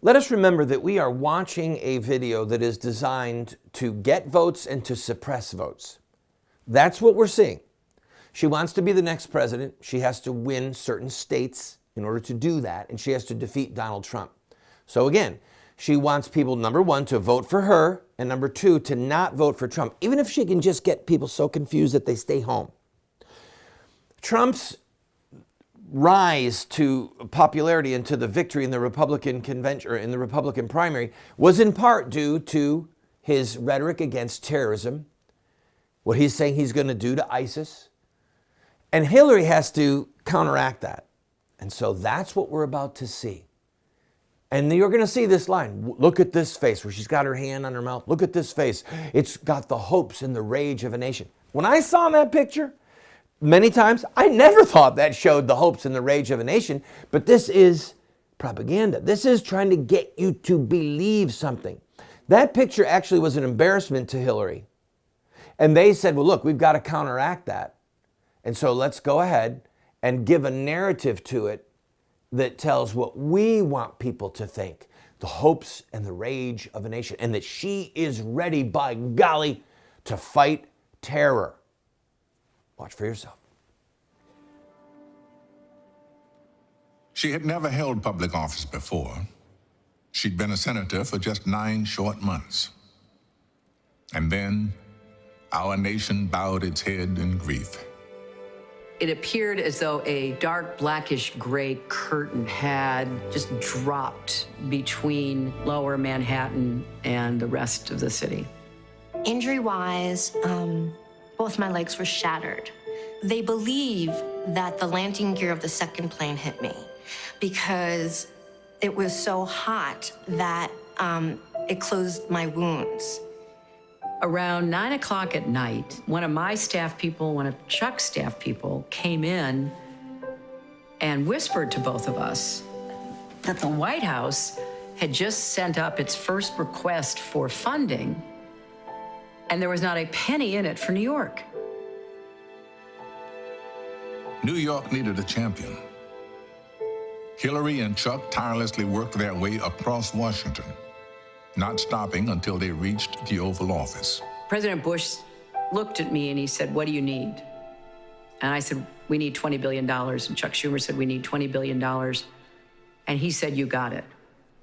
Let us remember that we are watching a video that is designed to get votes and to suppress votes. That's what we're seeing. She wants to be the next president. She has to win certain states in order to do that, and she has to defeat Donald Trump. So again, she wants people, number one, to vote for her, and number two, to not vote for Trump, even if she can just get people so confused that they stay home. Trump's rise to popularity and to the victory in the Republican convention, or in the Republican primary, was in part due to his rhetoric against terrorism, what he's saying he's going to do to ISIS. And Hillary has to counteract that. And so that's what we're about to see. And you're going to see this line. Look at this face where she's got her hand on her mouth. Look at this face. It's got the hopes and the rage of a nation. When I saw that picture, many times, I never thought that showed the hopes and the rage of a nation. But this is propaganda. This is trying to get you to believe something. That picture actually was an embarrassment to Hillary. And they said, well, look, we've got to counteract that. And so let's go ahead and give a narrative to it that tells what we want people to think, the hopes and the rage of a nation, and that she is ready, by golly, to fight terror. Watch for yourself. She had never held public office before. She'd been a senator for just 9 short months. And then our nation bowed its head in grief. It appeared as though a dark blackish gray curtain had just dropped between lower Manhattan and the rest of the city. Injury-wise, both my legs were shattered. They believe that the landing gear of the second plane hit me because it was so hot that it closed my wounds. Around 9 o'clock at night, one of my staff people, one of Chuck's staff people came in and whispered to both of us that the White House had just sent up its first request for funding, and there was not a penny in it for New York. New York needed a champion. Hillary and Chuck tirelessly worked their way across Washington, not stopping until they reached the Oval Office. President Bush looked at me and he said, "What do you need?" And I said, "We need $20 billion. And Chuck Schumer said, "We need $20 billion. And he said, "You got it."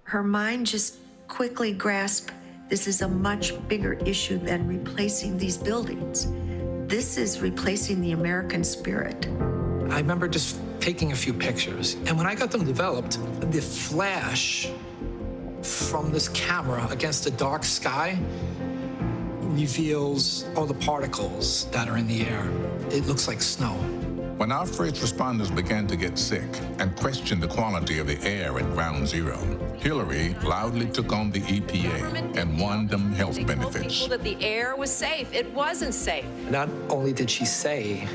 Her mind just quickly grasped, this is a much bigger issue than replacing these buildings. This is replacing the American spirit. I remember just taking a few pictures, and when I got them developed, the flash from this camera against the dark sky reveals all the particles that are in the air. It looks like snow. When our first responders began to get sick and questioned the quality of the air at Ground Zero, Hillary loudly took on the EPA and won them health benefits. People that the air was safe. It wasn't safe. Not only did she say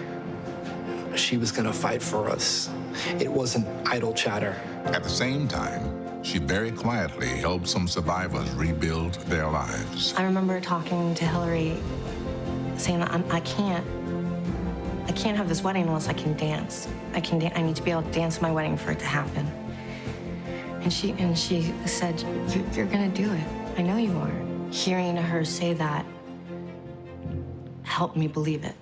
she was going to fight for us, it wasn't idle chatter. At the same time, she very quietly helped some survivors rebuild their lives. I remember talking to Hillary, saying that I can't have this wedding unless I can dance. I need to be able to dance my wedding for it to happen. And she said, you're gonna do it. I know you are. Hearing her say that helped me believe it.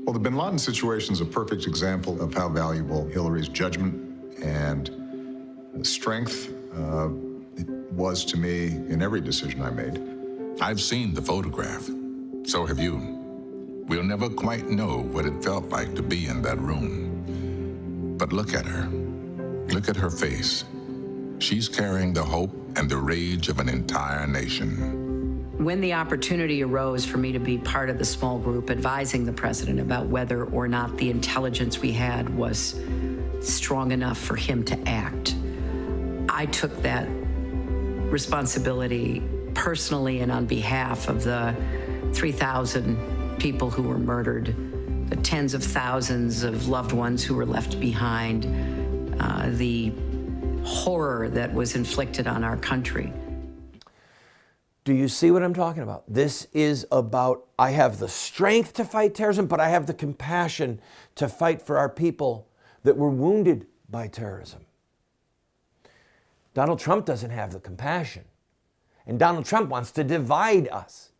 Well, the bin Laden situation is a perfect example of how valuable Hillary's judgment and strength it was to me in every decision I made. I've seen the photograph. So have you. We'll never quite know what it felt like to be in that room. But look at her. Look at her face. She's carrying the hope and the rage of an entire nation. When the opportunity arose for me to be part of the small group advising the president about whether or not the intelligence we had was strong enough for him to act, I took that responsibility personally and on behalf of the 3,000 people who were murdered, the tens of thousands of loved ones who were left behind, the horror that was inflicted on our country. Do you see what I'm talking about? This is about, I have the strength to fight terrorism, but I have the compassion to fight for our people that were wounded by terrorism. Donald Trump doesn't have the compassion. And Donald Trump wants to divide us.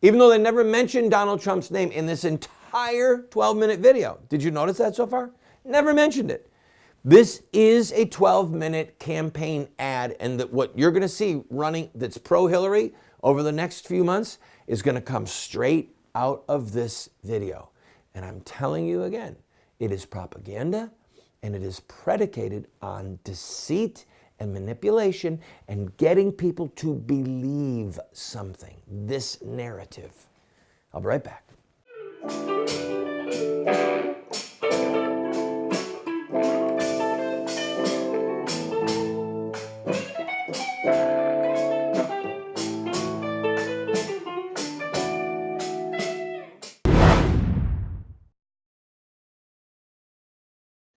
Even though they never mentioned Donald Trump's name in this entire 12-minute video. Did you notice that so far? Never mentioned it. This is a 12-minute campaign ad, and that what you're going to see running that's pro-Hillary over the next few months is going to come straight out of this video. And I'm telling you again, it is propaganda, and it is predicated on deceit and manipulation and getting people to believe something, this narrative. I'll be right back.